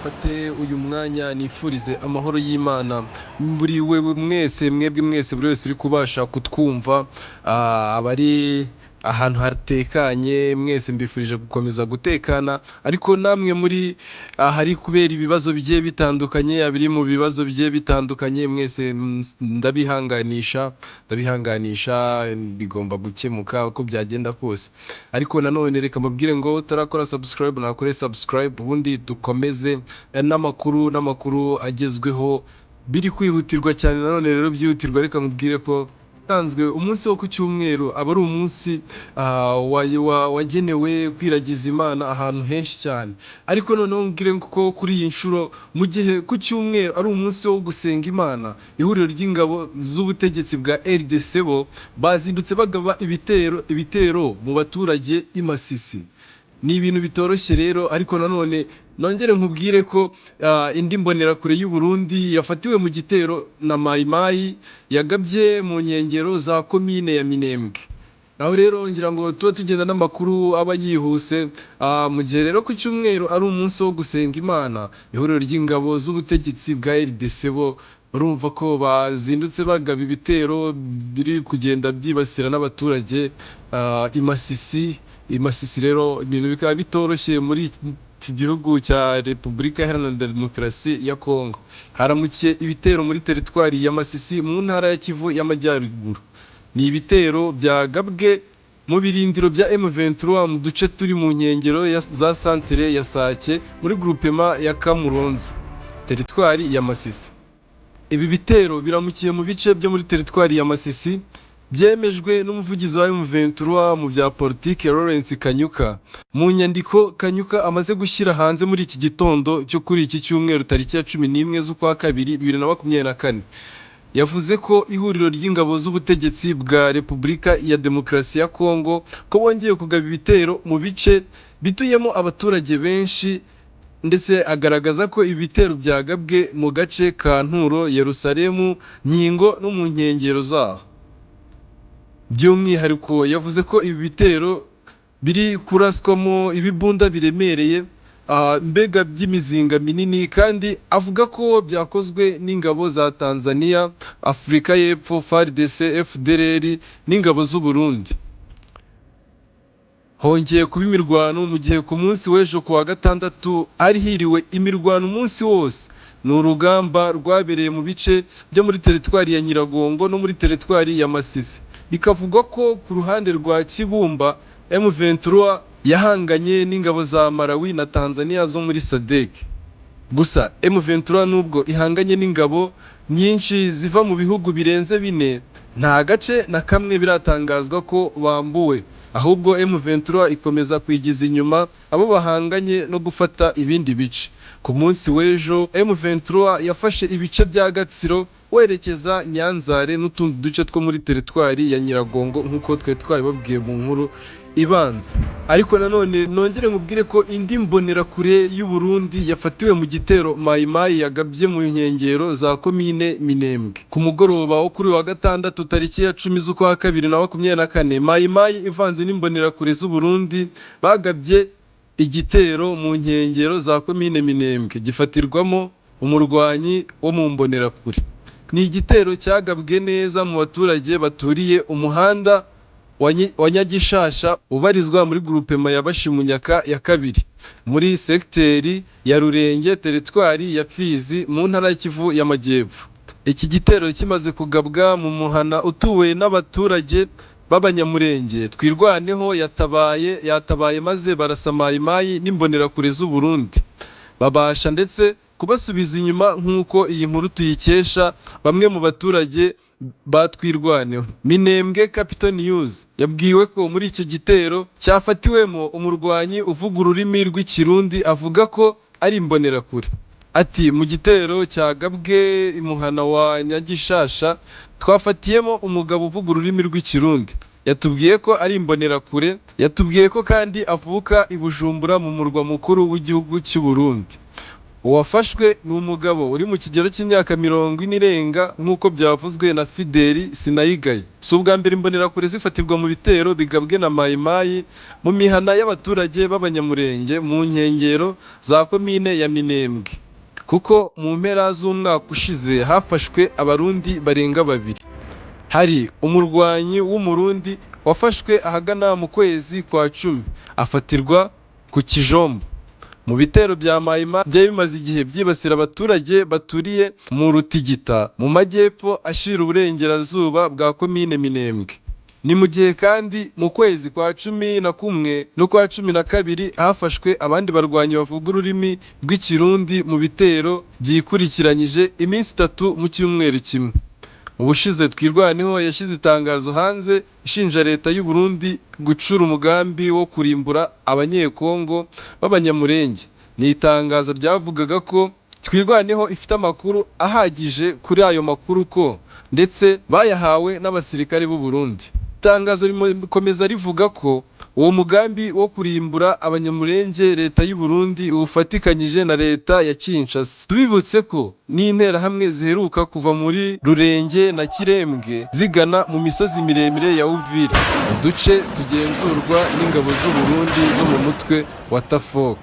mfate uyu mwanya nifurize amahoro y'Imana buri wewe mwese mwebwe mwese buri wese uri kubasha kutwumva abari ahantu hatekanye mwese mbifurije gukomeza gutekana ariko namwe muri ahari kubera ibibazo bigiye bitandukanye abiri mu bibazo bigiye bitandukanye mwese ndabihanganisha bigomba gukemuka uko byagenda kose ariko nanone reka mbabwire ngo tarakora subscribe nakore subscribe ubundi dukomeze n'amakuru agezweho biri kwihutirwa cyane nanone rero byihutirwa reka mubwire ko tanzwe umunsi wo ku cyumweru aba ari umunsi wagenewe kwiragiza Imana ahantu henshi cyane ariko noneho mbwire ko kuri iyi nshuro mu gihe ku cyumweru ari umunsi wo gusenga Imana ihuriro ry'ingabo z'ubutegetsi bwa RDC bo bazindutse bagaba ibitero mu baturage i Masisi. Ni ibintu bitoroshye rero ariko nanone nongere nkubwire ko indi mbonerakure y'u Burundi yafatiwe mu gitero na Mayimayi yagabye mu nkengero za komine ya Minembwe. Aho rero ngira ngo tuba tugenda n'amakuru aba yihuse mu gihe rero ku cyumweru ari umunsi wo gusenga Imana ihuriro ry'ingabo z'ubutegetsi bwa RDC bo urumva ko bazindutse bagaba ibitero biri kugenda byibasira n'abaturage i Masisi rero ibintu bikaba bitoroshye muri iki gihugu cya Repubulika Iharanira Demokarasi ya Kongo. Haramukiye ibitero muri teritwari ya Masisi mu ntara ya Kivu y'Amajyaruguru. Ni ibitero byagabwe mu birindiro bya M23 mu duce turi mu nkengero za santere ya Sake muri groupement ya Kamuronza teritwari ya Masisi. Ibi bitero biramukiye mu bice byo muri teritwari ya Masisi byemejwe n'umuvugizi wa M23 mu bya politike Lawrence Kanyuka mu nyandiko Kanyuka amaze gushyira hanze muri iki gitondo cyo kuri iki cyumweru tariki ya 11 z'ukwa kabiri 2024. Yavuze ko ihuriro ry'ingabo z'ubutegetsi bwa Repubulika ya Demokarasi ya Kongo ko bongeye kugaba ibitero mu bice bituyemo abaturage benshi ndetse agaragaza ko ibitero byagabwe mu gace ka Nturo, Yerusalemu, Nyingo no mu nkengero zaho. By'umwihariko yavuze ko ibi bitero biri kuraswamo ibibunda biremereye mbega by'imizinga minini kandi avuga ko byakozwe n'ingabo za Tanzania, Afurika y'Epfo, FARDC, FDLR n'ingabo z'u Burundi. Hongeye kuba imirwano mu gihe ku munsi w'ejo kuwa gatandatu ari hiriwe imirwano umunsi wose. Ni urugamba rwabereye mu bice byo muri teritwari ya Nyiragongo no muri teritwari ya Masisi. Bikavugwa ko ku ruhande rwa Kibumba M23 yahanganye n'ingabo za Malawi na Tanzania zo muri SADC. Gusa M23 nubwo ihanganye n'ingabo nyinshi ziva mu bihugu birenze 4 nta gace na kamwe biratangazwa ko bambuwe, ahubwo M23 ikomeza kwigiza inyuma abo bahanganye no gufata ibindi bice. Ku munsi w'ejo M23 yafashe ibice bya Gatsiro werekeza Nyanzare n'utundi duce two muri teritwari ya Nyiragongo nk'uko twabibabwiye mu nkuru ibanza. Ariko nanone nongere nkubwire ko indi mbonerakure y'u Burundi yafatiwe mu gitero Mayimayi yagabye mu nkengero za komine Minembwe. Ku mugoroba wo kuri wa gatandatu tariki ya 10 z'ukwa kabiri na 2024 Mayimayi ivanze n'imbonerakure z'u Burundi bagabye igitero mu nkengero za komine Minembwe gifatirwamo umurwanyi wo mu mbonerakure. Ni igitero cyagabwe neza mu baturage baturiye umuhanda wa Nyagishasha ubarizwa muri groupement ya Bashimunyaka ya kabiri muri sekteri ya Rurenge teritwari ya Fizi mu ntara ya Kivu y'Amajyepfo. Iki gitero kimaze kugabwa mu muhana utuwe n'abaturage b'Abanyamurenge Twirwaneho yatabaye maze barasa Mayimayi n'imbonerakure z'u Burundi babasha ndetse kubasubiza inyuma nk'uko iyi nkuru tuyikesha bamwe mu baturage batwirwaneho. Minembwe Capital News yabwiwe ko muri icyo gitero cyafatiwemo umurwanyi uvuga ururimi rw'Ikirundi avuga ko ari imbonerakure. Ati mu gitero cyagabwe imuhana wa Nyagishasha twafatiyemo umugabo uvuga ururimi rw'Ikirundi. Yatubwiye ko ari imbonerakure, yatubwiye ko kandi avuka i Bujumbura mu murwa mukuru w'igihugu cy'u Burundi. uwafashwe ni umugabo uri mu kigero cy'imyaka 40 irenga nk'uko byavuzwe na Fideli Sinayigaye. Si ubwa mbere imbonerakure zifatirwa mu bitero bigabwe na Mayimayi mu mihana y'abaturage b'Abanyamulenge mu nkengero za komine ya Minembwe, kuko mu mpera z'umwaka ushize hafashwe abarundi barenga 2. Hari umurwanyi w'umurundi wafashwe ahagana mu kwezi kwa 10 afatirwa ku Kijombo. Mu bitero bya Mayima byari bimaze igihe byibasira abaturage baturiye mu Rutigita mu majyepfo ashira uburengerazuba bwa komine Minembwe. Ni mu gihe kandi mu kwezi kwa 11 no kwa 12 hafashwe abandi barwanyi bavuga ururimi rw'Ikirundi mu bitero byikurikiranyije iminsi 3 mu cyumweru kimwe. Ubushize Twirwaneho yashyize itangazo hanze ishinja leta y'u Burundi gucura umugambi wo kurimbura abanyekongo b'Abanyamulenge. Ni itangazo ryavugaga ko Twirwaneho ifite amakuru ahagije kuri ayo makuru ko ndetse bayahawe n'abasirikare b'u Burundi. Itangazo rikomeza rivuga ko uwo mugambi wo kurimbura Abanyamulenge leta y'u Burundi ufatikanyije na leta ya Kinshasa. Tubibutse ko n'interahamwe ziheruka kuva muri Rurenge na Kirembwe zigana mu misozi miremire ya Uvira, uduce tugenzurwa n'ingabo z'u Burundi zo mu mutwe wa Tafoko.